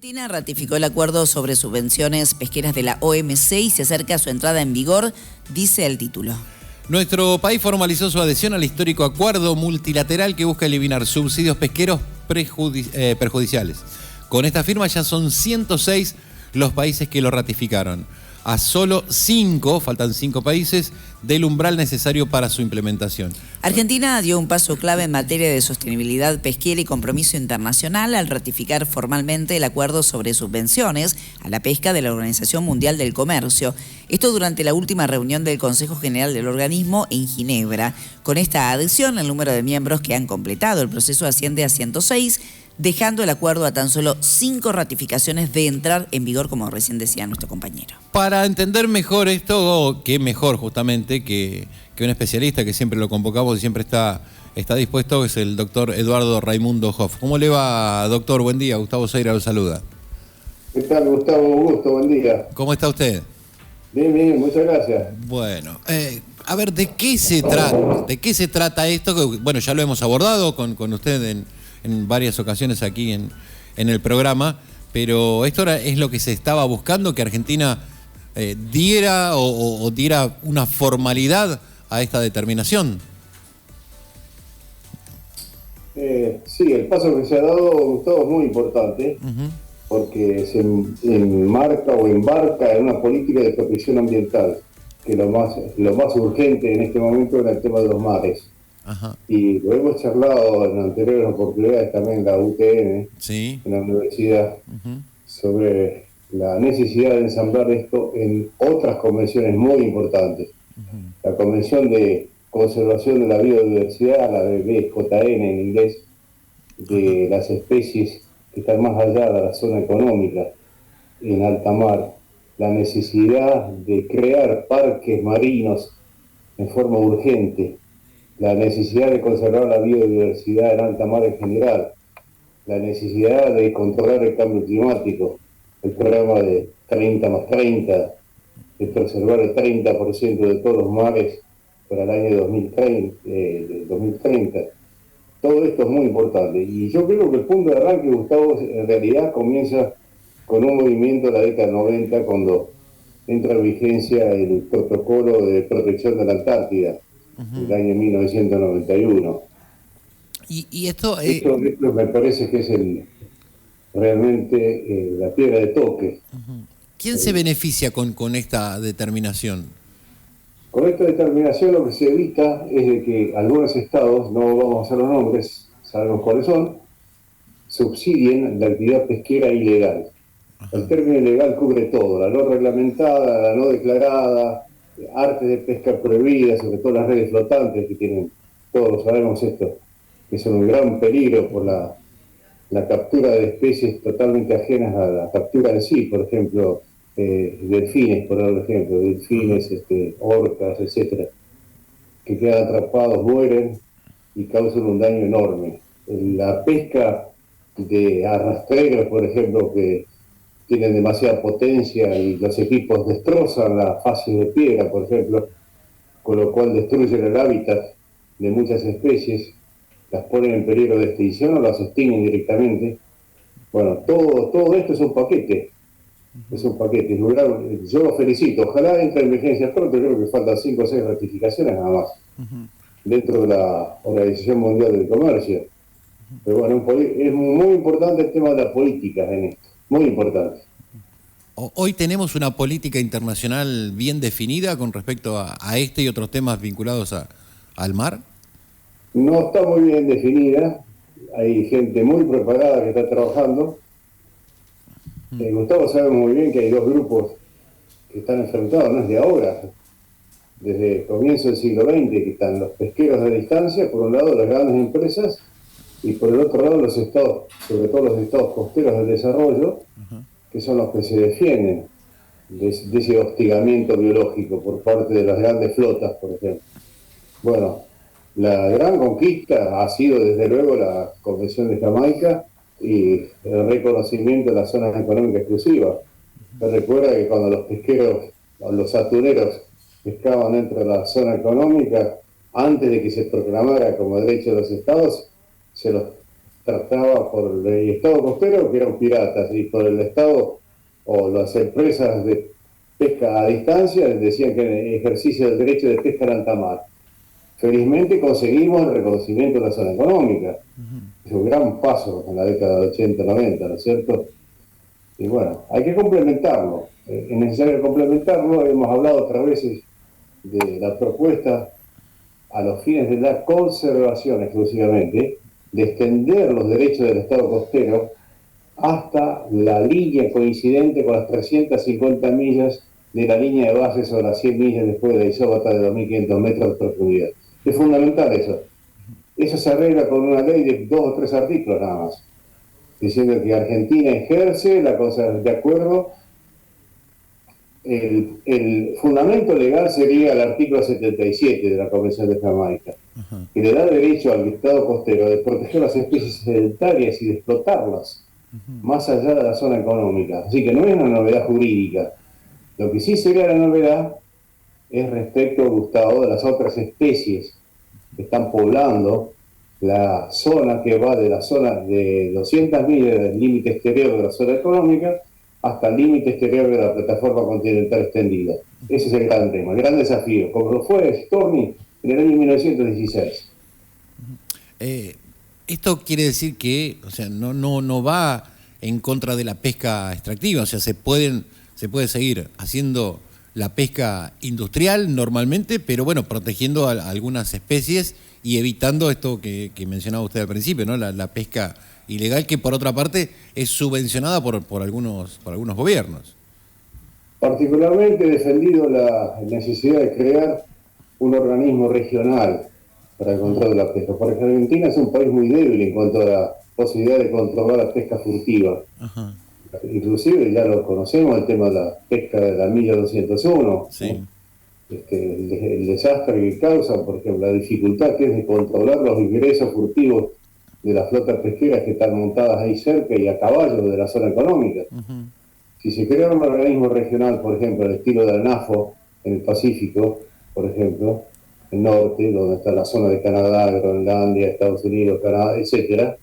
Argentina ratificó el acuerdo sobre subvenciones pesqueras de la OMC y se acerca a su entrada en vigor, dice el título. Nuestro país formalizó su adhesión al histórico acuerdo multilateral que busca eliminar subsidios pesqueros perjudiciales. Con esta firma ya son 106 los países que lo ratificaron. A solo 5, faltan 5 países, del umbral necesario para su implementación. Argentina dio un paso clave en materia de sostenibilidad pesquera y compromiso internacional al ratificar formalmente el acuerdo sobre subvenciones a la pesca de la Organización Mundial del Comercio. Esto durante la última reunión del Consejo General del organismo en Ginebra. Con esta adhesión, el número de miembros que han completado el proceso asciende a 106, dejando el acuerdo a tan solo 5 ratificaciones de entrar en vigor, como recién decía nuestro compañero. Para entender mejor esto, qué mejor justamente que un especialista que siempre lo convocamos y siempre está dispuesto, es el doctor Eduardo Raimundo Hoff. ¿Cómo le va, doctor? Buen día, Gustavo Seira lo saluda. ¿Qué tal, Gustavo? Gusto, buen día. ¿Cómo está usted? Bien, muchas gracias. Bueno, a ver, ¿de qué se trata? ¿De qué se trata esto? Que, bueno, ya lo hemos abordado con usted en varias ocasiones aquí en el programa, pero esto es lo que se estaba buscando, que Argentina diera o diera una formalidad a esta determinación. Sí, el paso que se ha dado, Gustavo, es muy importante, porque se enmarca o embarca en una política de protección ambiental, que lo más urgente en este momento es el tema de los mares. Ajá. Y lo hemos charlado en anteriores oportunidades también en la UTN, sí, en la universidad, sobre la necesidad de ensamblar esto en otras convenciones muy importantes. La Convención de Conservación de la Biodiversidad, la de BJN en inglés, de las especies que están más allá de la zona económica, en alta mar, la necesidad de crear parques marinos en forma urgente, la necesidad de conservar la biodiversidad en alta mar en general, la necesidad de controlar el cambio climático, el programa de 30+30, de preservar el 30% de todos los mares para el año 2030. Todo esto es muy importante. Y yo creo que el punto de arranque, Gustavo, en realidad comienza con un movimiento de la década 90, cuando entra en vigencia el protocolo de protección de la Antártida, el año 1991. Y esto me parece que es realmente la piedra de toque. ¿Quién se beneficia con esta determinación? Con esta determinación lo que se evita es de que algunos estados, no vamos a hacer los nombres, sabemos cuáles son, subsidien la actividad pesquera ilegal. El término ilegal cubre todo, la no reglamentada, la no declarada, artes de pesca prohibidas, sobre todo las redes flotantes que tienen, todos sabemos esto, que son un gran peligro por la captura de especies totalmente ajenas a la captura en sí, por ejemplo, delfines, por ejemplo, delfines, orcas, etcétera, que quedan atrapados, mueren y causan un daño enorme. La pesca de arrastreros, por ejemplo, que tienen demasiada potencia y los equipos destrozan las facies de piedra, por ejemplo, con lo cual destruyen el hábitat de muchas especies, las ponen en peligro de extinción o las extinguen directamente. Bueno, todo esto es un paquete. Es un paquete. Yo lo felicito. Ojalá entre en vigencia pronto. Creo que faltan 5 o 6 ratificaciones nada más dentro de la Organización Mundial del Comercio. Pero bueno, es muy importante el tema de las políticas en esto. Muy importante. Hoy tenemos una política internacional bien definida con respecto a este y otros temas vinculados al mar. No está muy bien definida. Hay gente muy preparada que está trabajando. Gustavo sabe muy bien que hay dos grupos que están enfrentados, no es de ahora, desde el comienzo del siglo XX, que están los pesqueros de distancia, por un lado las grandes empresas, y por el otro lado los estados, sobre todo los estados costeros del desarrollo, que son los que se defienden de ese hostigamiento biológico por parte de las grandes flotas, por ejemplo. Bueno, la gran conquista ha sido desde luego la Convención de Jamaica y el reconocimiento de la zona económica exclusiva. Se recuerda que cuando los pesqueros, los atuneros, pescaban dentro de la zona económica, antes de que se proclamara como derecho de los estados, se los trataba por el Estado costero, que eran piratas, y por el Estado o las empresas de pesca a distancia decían que el ejercicio del derecho de pesca era alta mar. Felizmente conseguimos el reconocimiento de la zona económica. Es un gran paso en la década de 80-90, ¿no es cierto? Y bueno, hay que complementarlo. Es necesario complementarlo. Hemos hablado otras veces de la propuesta a los fines de la conservación exclusivamente, de extender los derechos del Estado costero hasta la línea coincidente con las 350 millas de la línea de base sobre las 100 millas después de la isóbata de 2.500 metros de profundidad. Es fundamental eso. Eso se arregla con una ley de 2 o 3 artículos nada más, diciendo que Argentina ejerce la cosa de acuerdo. El fundamento legal sería el artículo 77 de la Convención de Jamaica, que le da derecho al Estado costero de proteger las especies sedentarias y de explotarlas más allá de la zona económica. Así que no es una novedad jurídica. Lo que sí sería la novedad es respecto, Gustavo, de las otras especies que están poblando la zona que va de la zona de 200 millas del límite exterior de la zona económica hasta el límite exterior de la plataforma continental extendida. Ese es el gran tema, el gran desafío, como lo fue Stormy en el año 1916. Esto quiere decir que, o sea, no va en contra de la pesca extractiva, o sea, se puede seguir haciendo la pesca industrial normalmente, pero bueno, protegiendo a algunas especies y evitando esto que mencionaba usted al principio, ¿no? La pesca ilegal, que por otra parte es subvencionada por algunos gobiernos. Particularmente he defendido la necesidad de crear un organismo regional para el control de la pesca, porque Argentina es un país muy débil en cuanto a la posibilidad de controlar la pesca furtiva. Ajá. Inclusive ya lo conocemos, el tema de la pesca de la milla 201, sí. ¿no? El desastre que causa, por ejemplo, la dificultad que es de controlar los ingresos furtivos de las flotas pesqueras que están montadas ahí cerca y a caballo de la zona económica. Si se crea un organismo regional, por ejemplo, al estilo de la NAFO en el Pacífico, por ejemplo, el norte, donde está la zona de Canadá, Groenlandia, Estados Unidos, Canadá, etcétera,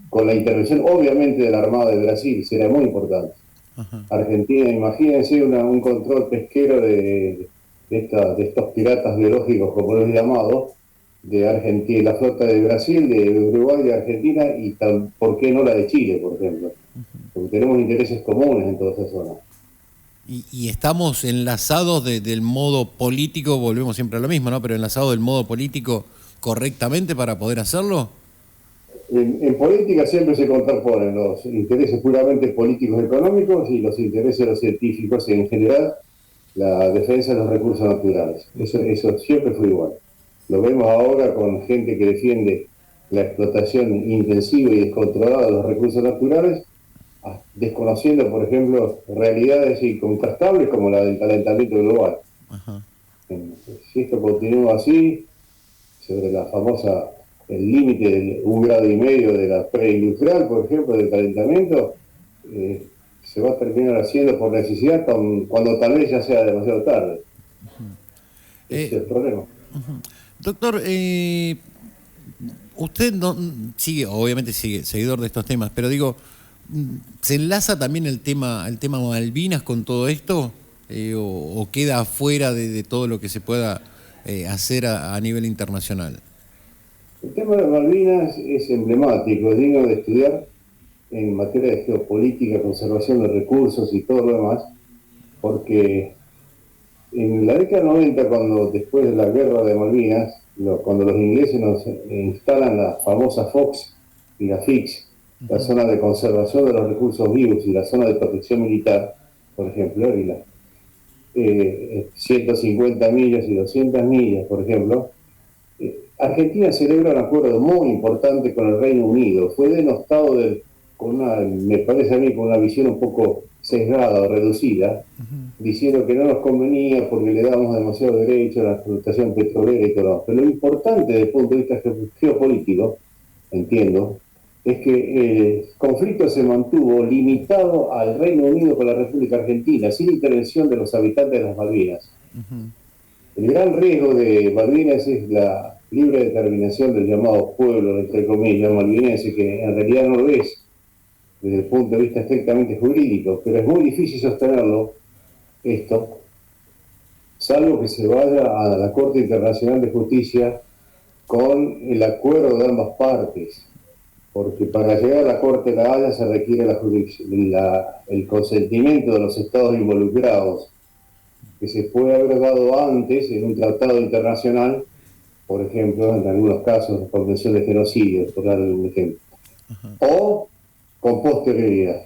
con la intervención obviamente de la Armada de Brasil, será muy importante. Argentina, imagínense un control pesquero de estos piratas biológicos, como los he llamado, de Argentina, la flota de Brasil, de Uruguay, de Argentina, y ¿por qué no la de Chile, por ejemplo? Porque tenemos intereses comunes en toda esa zona. Y estamos enlazados del modo político, volvemos siempre a lo mismo, ¿no? Pero enlazados del modo político correctamente para poder hacerlo. En política siempre se contraponen los intereses puramente políticos económicos y los intereses de los científicos y en general la defensa de los recursos naturales. Eso siempre fue igual. Lo vemos ahora con gente que defiende la explotación intensiva y descontrolada de los recursos naturales, desconociendo, por ejemplo, realidades incontrastables como la del calentamiento global. Si esto continúa así, sobre la famosa el límite de 1,5 grados de la preindustrial, por ejemplo, del calentamiento, se va a terminar haciendo por necesidad cuando tal vez ya sea demasiado tarde. Ese es el problema. Doctor, usted obviamente sigue seguidor de estos temas, pero digo, ¿se enlaza también el tema Malvinas con todo esto? ¿O queda afuera de todo lo que se pueda hacer a nivel internacional? El tema de Malvinas es emblemático, es digno de estudiar en materia de geopolítica, conservación de recursos y todo lo demás, porque en la década 90, cuando después de la guerra de Malvinas, cuando los ingleses nos instalan la famosa FOX y la FIX, la zona de conservación de los recursos vivos y la zona de protección militar, por ejemplo, y las 150 millas y 200 millas, por ejemplo, Argentina celebra un acuerdo muy importante con el Reino Unido. Fue denostado me parece a mí, con una visión un poco sesgada o reducida, diciendo que no nos convenía porque le dábamos demasiado derecho a la explotación petrolera y todo. Pero lo importante desde el punto de vista geopolítico, entiendo, es que el conflicto se mantuvo limitado al Reino Unido con la República Argentina, sin intervención de los habitantes de las Malvinas. El gran riesgo de Malvinas es la libre determinación del llamado pueblo, entre comillas, malvinense, que en realidad no lo es desde el punto de vista estrictamente jurídico, pero es muy difícil sostenerlo, esto, salvo que se vaya a la Corte Internacional de Justicia con el acuerdo de ambas partes, porque para llegar a la Corte de la Haya se requiere el consentimiento de los estados involucrados, que se puede haber dado antes en un tratado internacional, por ejemplo, en algunos casos, la Convención de Genocidio, por dar un ejemplo, o con posterioridad.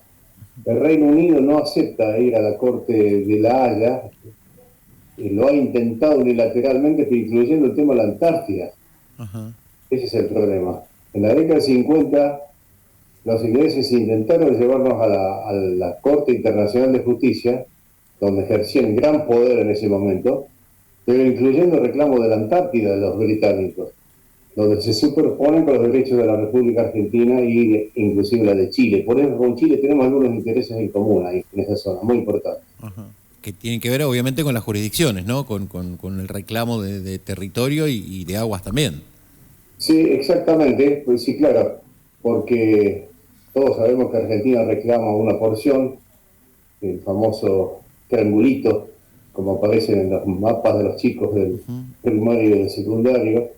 El Reino Unido no acepta ir a la Corte de la Haya, lo ha intentado unilateralmente, incluyendo el tema de la Antártida. Ese es el problema. En la década de 50, los ingleses intentaron llevarnos a la Corte Internacional de Justicia, donde ejercían gran poder en ese momento, pero incluyendo el reclamo de la Antártida de los británicos, donde se superponen con los derechos de la República Argentina y inclusive la de Chile. Por ejemplo, con Chile tenemos algunos intereses en común ahí, en esa zona, muy importantes. Que tienen que ver obviamente con las jurisdicciones, ¿no? Con el reclamo de territorio y de aguas también. Sí, exactamente, pues sí, claro, porque todos sabemos que Argentina reclama una porción, el famoso triangulito, como aparece en los mapas de los chicos del primario y del secundario,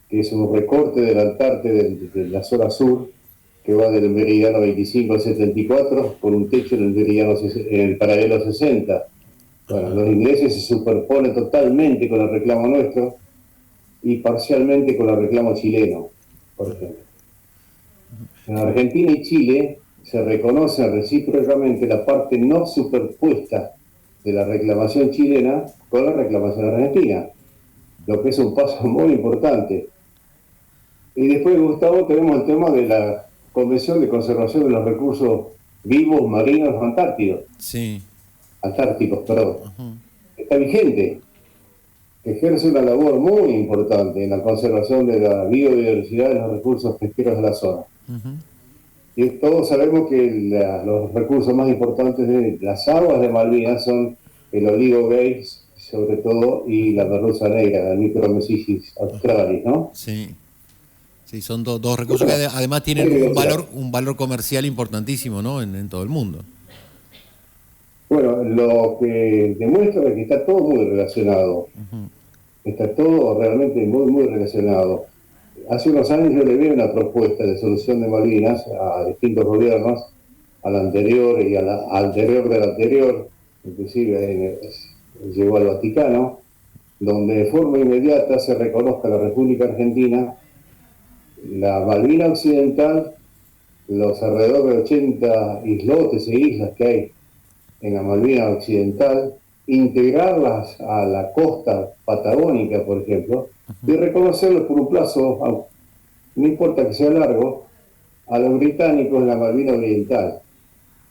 que es un recorte de la Antártida de la zona sur, que va del meridiano 25 al 74, con un techo en el paralelo 60. Bueno, los ingleses se superponen totalmente con el reclamo nuestro y parcialmente con el reclamo chileno, por ejemplo. En Argentina y Chile se reconoce recíprocamente la parte no superpuesta de la reclamación chilena con la reclamación argentina, lo que es un paso muy importante. Y después, Gustavo, tenemos el tema de la Convención de Conservación de los Recursos Vivos Marinos Antárticos. Sí. Antárticos, perdón. Está vigente. Ejerce una labor muy importante en la conservación de la biodiversidad de los recursos pesqueros de la zona. Y todos sabemos que los recursos más importantes de las aguas de Malvinas son el oligo gay, sobre todo, y la merluza negra, la Micromessis australis, ¿no? Sí. Sí, son dos recursos que además tienen un valor comercial importantísimo, ¿no? En todo el mundo. Bueno, lo que demuestra es que está todo muy relacionado. Está todo realmente muy, muy relacionado. Hace unos años yo le vi una propuesta de solución de Malvinas a distintos gobiernos, al anterior y al anterior del anterior, inclusive llegó al Vaticano, donde de forma inmediata se reconozca a la República Argentina la Malvina Occidental, los alrededor de 80 islotes e islas que hay en la Malvina Occidental, integrarlas a la costa patagónica, por ejemplo, y reconocerlos por un plazo, no importa que sea largo, a los británicos en la Malvina Oriental,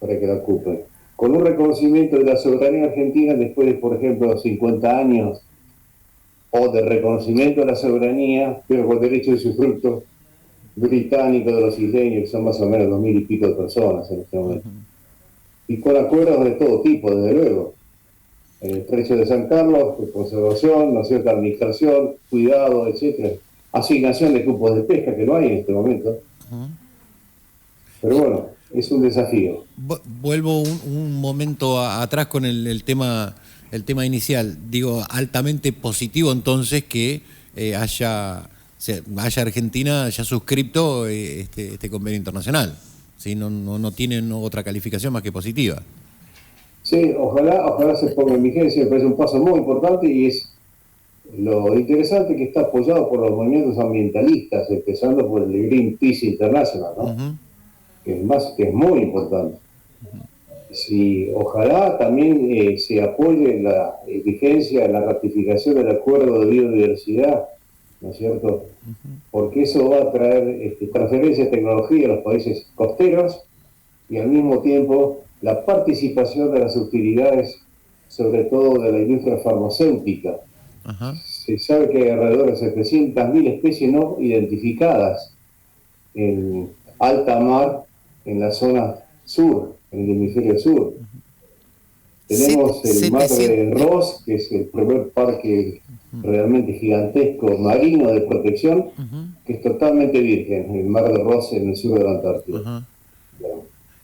para que la ocupen. Con un reconocimiento de la soberanía argentina después de, por ejemplo, 50 años, o de reconocimiento de la soberanía, pero con derecho de usufructo británico de los isleños, que son más o menos 2000 y pico de personas en este momento. Y con acuerdos de todo tipo, desde luego. En el estrecho de San Carlos, de conservación, ¿no es cierto?, administración, cuidado, etcétera. Asignación de cupos de pesca, que no hay en este momento. Pero bueno, es un desafío. Vuelvo un momento atrás con el tema inicial. Digo, altamente positivo entonces que haya Argentina ya suscripto este convenio internacional. ¿Sí? No tienen otra calificación más que positiva. Sí, ojalá se ponga en vigencia, me parece un paso muy importante y es lo interesante que está apoyado por los movimientos ambientalistas, empezando por el Greenpeace International, ¿no? Que es muy importante. Sí, ojalá también se apoye la vigencia, la ratificación del acuerdo de biodiversidad, ¿no es cierto? Porque eso va a traer transferencia de tecnología a los países costeros y al mismo tiempo la participación de las utilidades, sobre todo de la industria farmacéutica. Se sabe que hay alrededor de 700.000 especies no identificadas en alta mar en la zona sur, en el hemisferio sur. Tenemos el mar de Ross, que es el primer parque realmente gigantesco marino de protección, que es totalmente virgen, el mar de Ross en el sur de la Antártida.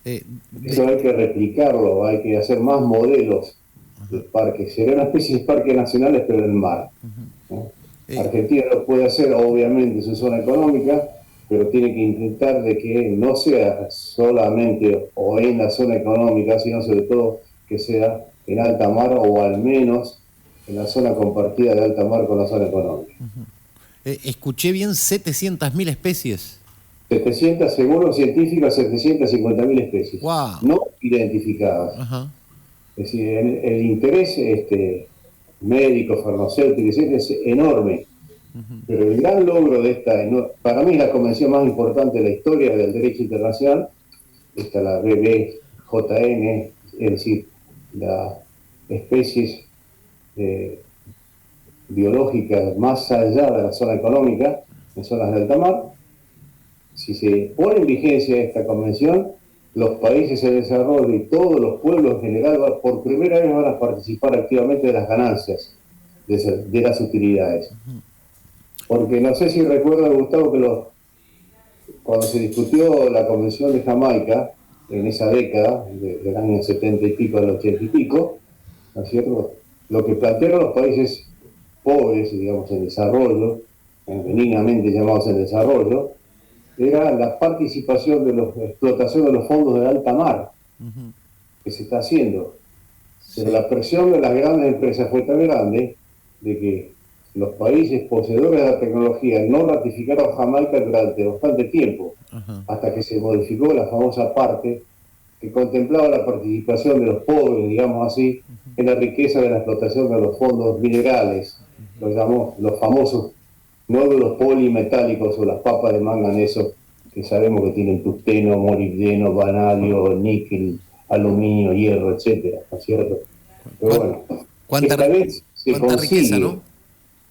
Eso hay que replicarlo, hay que hacer más modelos de parques. Sería una especie de parques nacionales, pero en el mar. Argentina lo puede hacer, obviamente, en su zona económica, pero tiene que intentar de que no sea solamente o en la zona económica, sino sobre todo que sea en alta mar o al menos en la zona compartida de alta mar con la zona económica. Escuché bien, 700.000 especies. 700, según los científicos, 750.000 especies. Wow. No identificadas. Es decir, el interés médico, farmacéutico, es enorme. Pero el gran logro de esta, para mí la convención más importante de la historia del derecho internacional, está la BBJN, es decir, las especies biológicas más allá de la zona económica, en zonas de alta mar. Si se pone en vigencia esta convención, los países en desarrollo y todos los pueblos en general por primera vez van a participar activamente de las ganancias de las utilidades. Porque no sé si recuerda, Gustavo, que cuando se discutió la convención de Jamaica, en esa década, del año 70 y pico al 80 y pico, ¿no es cierto? Lo que plantearon los países pobres, digamos, en desarrollo, benignamente llamados en desarrollo, era la participación de la explotación de los fondos de alta mar, que se está haciendo. Pero la presión de las grandes empresas fue tan grande de que los países poseedores de la tecnología no ratificaron Jamaica durante bastante tiempo, hasta que se modificó la famosa parte que contemplaba la participación de los pobres, digamos así, en la riqueza de la explotación de los fondos minerales, los famosos nódulos polimetálicos o las papas de manganeso, que sabemos que tienen tungsteno, molibdeno, vanadio, níquel, aluminio, hierro, etcétera, ¿no es cierto? Pero bueno, esta vez se consigue, riqueza, ¿no?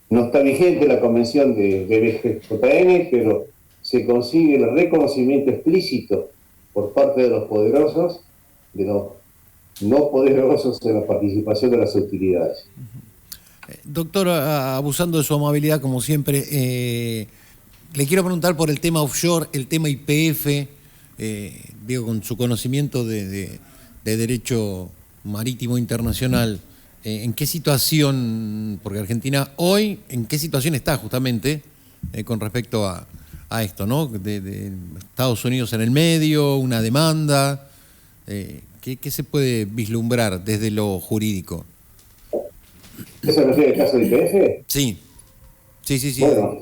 No está vigente la convención de BBJN, pero se consigue el reconocimiento explícito por parte de los poderosos, de los no poderosos en la participación de las utilidades. Doctor, abusando de su amabilidad, como siempre, le quiero preguntar por el tema offshore, el tema YPF, digo, con su conocimiento de derecho marítimo internacional, ¿en qué situación, porque Argentina hoy, en qué situación está justamente con respecto a esto, ¿no? De Estados Unidos en el medio, una demanda, ¿qué se puede vislumbrar desde lo jurídico? ¿Se refiere al caso de YPF? Sí. Bueno,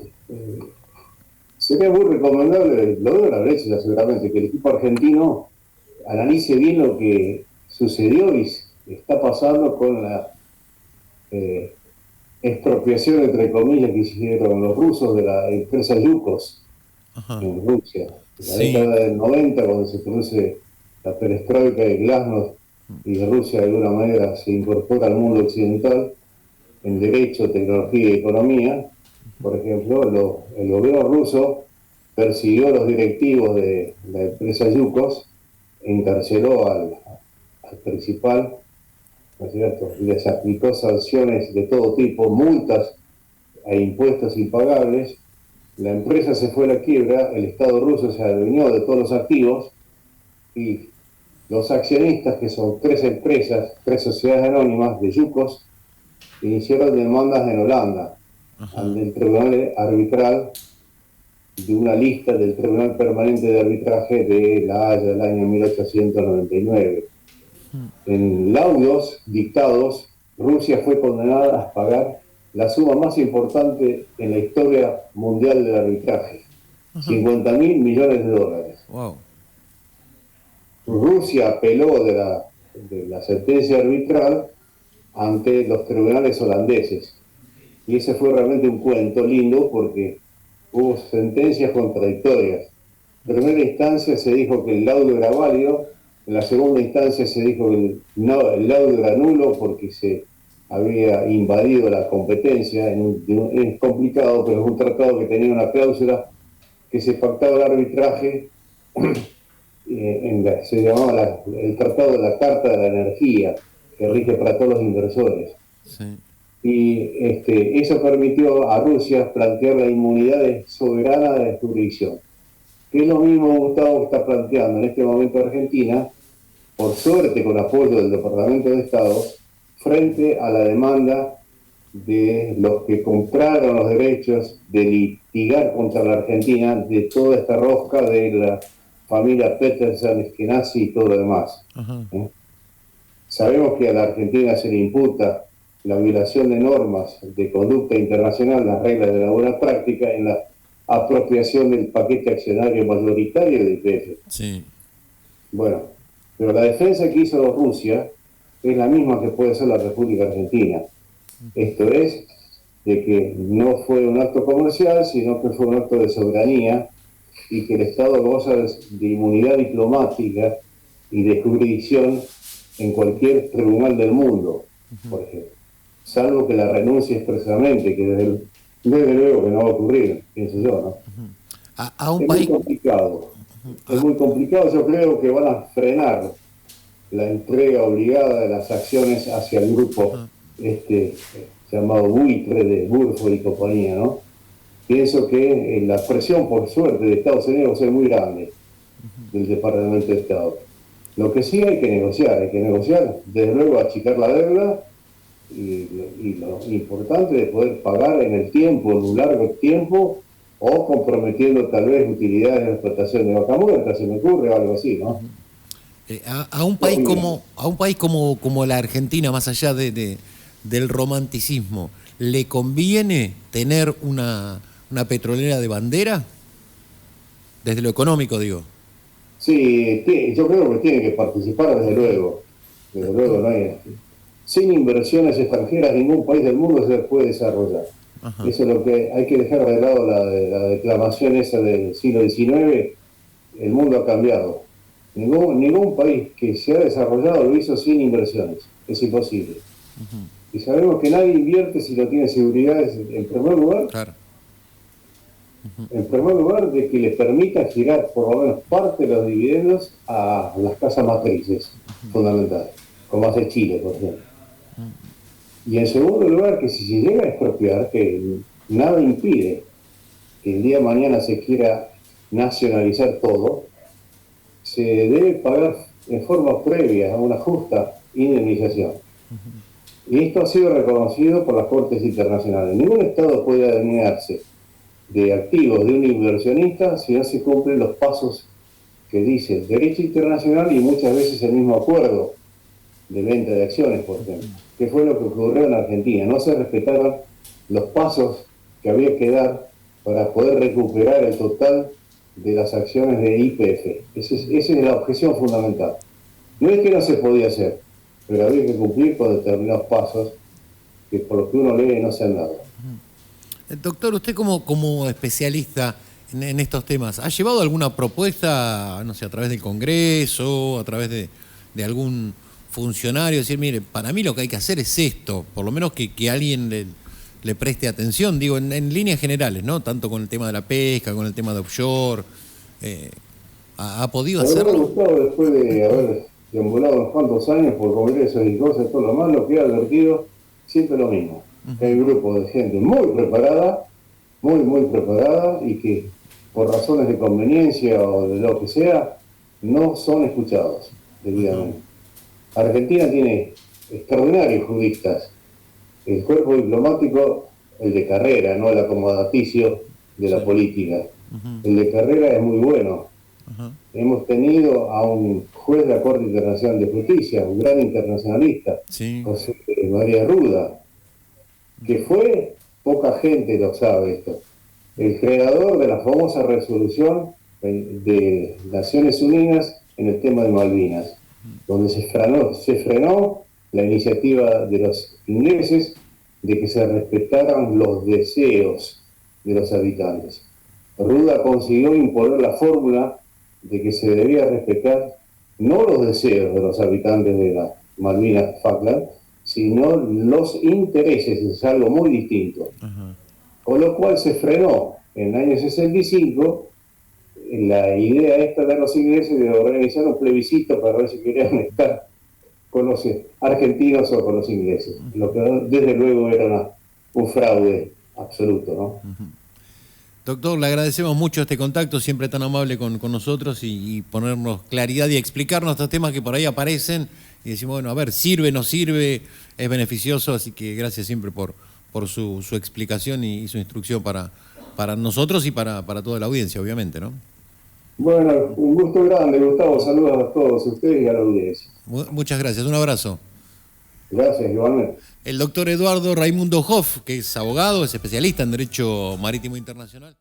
sería muy recomendable, lo deben haber hecho ya seguramente, que el equipo argentino analice bien lo que sucedió y está pasando con la expropiación, entre comillas, que hicieron los rusos de la empresa Yukos en Rusia. En la década del 90, cuando se produce la perestroika de Glasnost y Rusia de alguna manera se incorpora al mundo occidental en derecho, tecnología y economía, por ejemplo, el gobierno ruso persiguió a los directivos de la empresa Yukos, encarceló al principal, ¿no es cierto? Y les aplicó sanciones de todo tipo, multas e impuestos impagables. La empresa se fue a la quiebra, el Estado ruso se adueñó de todos los activos y los accionistas, que son 3 empresas, 3 sociedades anónimas de Yukos, iniciaron demandas en Holanda ante el Tribunal Arbitral de una lista del Tribunal Permanente de Arbitraje de La Haya del año 1899. En laudos dictados, Rusia fue condenada a pagar la suma más importante en la historia mundial del arbitraje, 50.000 millones de dólares. Wow. Rusia apeló de la sentencia arbitral ante los tribunales holandeses. Y ese fue realmente un cuento lindo porque hubo sentencias contradictorias. En primera instancia se dijo que el laudo era válido, en la segunda instancia se dijo que el laudo era nulo porque se había invadido la competencia. Es complicado, pero es un tratado que tenía una cláusula que se pactaba el arbitraje, se llamaba el Tratado de la Carta de la Energía, que rige para todos los inversores. Sí. Y eso permitió a Rusia plantear la inmunidad soberana de la jurisdicción, que es lo mismo, Gustavo, que está planteando en este momento Argentina, por suerte con apoyo del Departamento de Estado, frente a la demanda de los que compraron los derechos de litigar contra la Argentina de toda esta rosca de la familia Petersen, Eskenazi y todo lo demás. Sabemos que a la Argentina se le imputa la violación de normas de conducta internacional, las reglas de la buena práctica, en la apropiación del paquete accionario mayoritario de IPF. Sí. Bueno, pero la defensa que hizo Rusia es la misma que puede hacer la República Argentina. Esto es, de que no fue un acto comercial, sino que fue un acto de soberanía y que el Estado goza de inmunidad diplomática y de jurisdicción en cualquier tribunal del mundo, por ejemplo. Salvo que la renuncie expresamente, que desde luego que no va a ocurrir, pienso yo, ¿no? A un es país... muy complicado. Es muy complicado. Yo creo que van a frenar la entrega obligada de las acciones hacia el grupo llamado buitre de Burford y compañía, ¿no? Pienso que la presión, por suerte, de Estados Unidos va a ser muy grande del Departamento de Estado. Lo que sí hay que negociar, desde luego achicar la deuda y lo importante de poder pagar en el tiempo, en un largo tiempo, o comprometiendo tal vez utilidades de explotación de vaca muerta, se me ocurre, o algo así, ¿no? A un país como la Argentina, más allá del romanticismo, ¿le conviene tener una petrolera de bandera? Desde lo económico, digo. Sí, yo creo que tiene que participar, desde luego. Desde luego, no hay... Sin inversiones extranjeras, ningún país del mundo se puede desarrollar. Ajá. Eso es lo que hay que dejar de lado, la declamación esa del siglo XIX. El mundo ha cambiado. Ningún país que se ha desarrollado lo hizo sin inversiones. Es imposible. Y sabemos que nadie invierte si no tiene seguridades, en primer lugar. Claro. En primer lugar, de que le permita girar por lo menos parte de los dividendos a las casas matrices, fundamentales, como hace Chile, por ejemplo. Y en segundo lugar, que si se llega a expropiar, que nada impide que el día de mañana se quiera nacionalizar todo, se debe pagar en forma previa a una justa indemnización. Y esto ha sido reconocido por las Cortes Internacionales. Ningún Estado puede alinearse de activos de un inversionista si no se cumplen los pasos que dice el derecho internacional y muchas veces el mismo acuerdo de venta de acciones, por ejemplo. ¿Qué fue lo que ocurrió en Argentina? No se respetaron los pasos que había que dar para poder recuperar el total de las acciones de YPF. Esa es la objeción fundamental. No es que no se podía hacer, pero había que cumplir con determinados pasos que por lo que uno lee no se han dado. Doctor, usted como especialista en estos temas, ¿ha llevado alguna propuesta, no sé, a través del Congreso, a través de algún funcionario, decir, mire, para mí lo que hay que hacer es esto, por lo menos que alguien le preste atención, digo, en líneas generales, ¿no? Tanto con el tema de la pesca, con el tema de offshore, ¿ha podido hacerlo? Me ha gustado, después de haber deambulado unos cuantos años por congresos y cosas, todo lo más, lo que he advertido, siempre lo mismo. Que hay un grupo de gente muy preparada y que por razones de conveniencia o de lo que sea, no son escuchados debidamente. Argentina tiene extraordinarios juristas. El cuerpo diplomático, el de carrera, no el acomodaticio de la política. El de carrera es muy bueno. Hemos tenido a un juez de la Corte Internacional de Justicia, un gran internacionalista, José María Ruda, que fue, poca gente lo sabe esto, el creador de la famosa resolución de Naciones Unidas en el tema de Malvinas, donde se frenó la iniciativa de los ingleses de que se respetaran los deseos de los habitantes. Ruda consiguió imponer la fórmula de que se debía respetar no los deseos de los habitantes de las Malvinas Falkland, sino los intereses, es algo muy distinto. Con lo cual se frenó en el año 65 la idea esta de los ingleses de organizar un plebiscito para ver si querían estar con los argentinos o con los ingleses. Lo que desde luego era un fraude absoluto, ¿no? Doctor, le agradecemos mucho este contacto, siempre tan amable con nosotros y ponernos claridad y explicarnos estos temas que por ahí aparecen y decimos, bueno, a ver, sirve, no sirve, es beneficioso, así que gracias siempre por su explicación y su instrucción para nosotros y para toda la audiencia, obviamente, ¿no? Bueno, un gusto grande, Gustavo. Saludos a todos ustedes y a la audiencia. Muchas gracias, un abrazo. Gracias, igualmente. El doctor Eduardo Raimundo Hoff, que es abogado, es especialista en Derecho Marítimo Internacional.